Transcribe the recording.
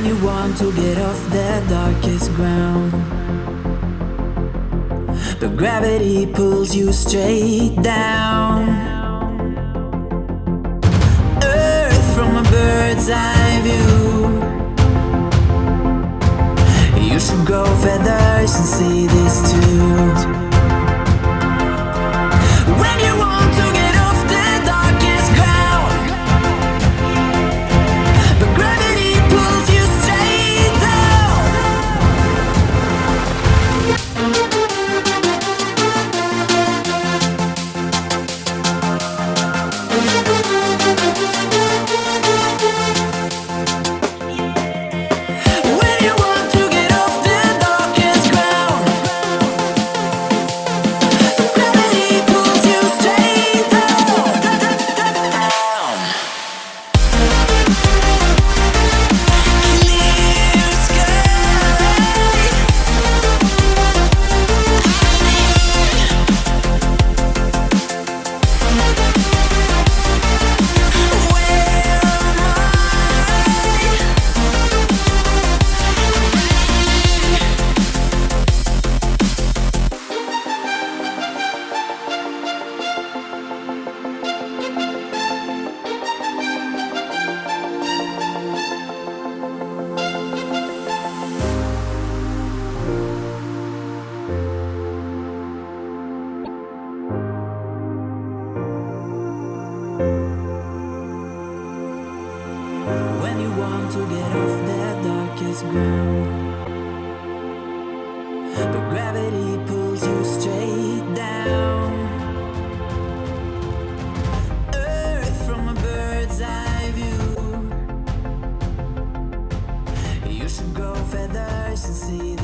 When you want to get off the darkest ground, but gravity pulls you straight down. Earth from a bird's eye view. You should grow feathers and see this too. When you want to get off the darkest ground, but gravity pulls you straight down. When you want to get off the darkest ground, but gravity pulls you straight down, down. Clear sky. When you want to get off the darkest ground, but gravity pulls you straight down. Earth from a bird's eye view. You should grow feathers and see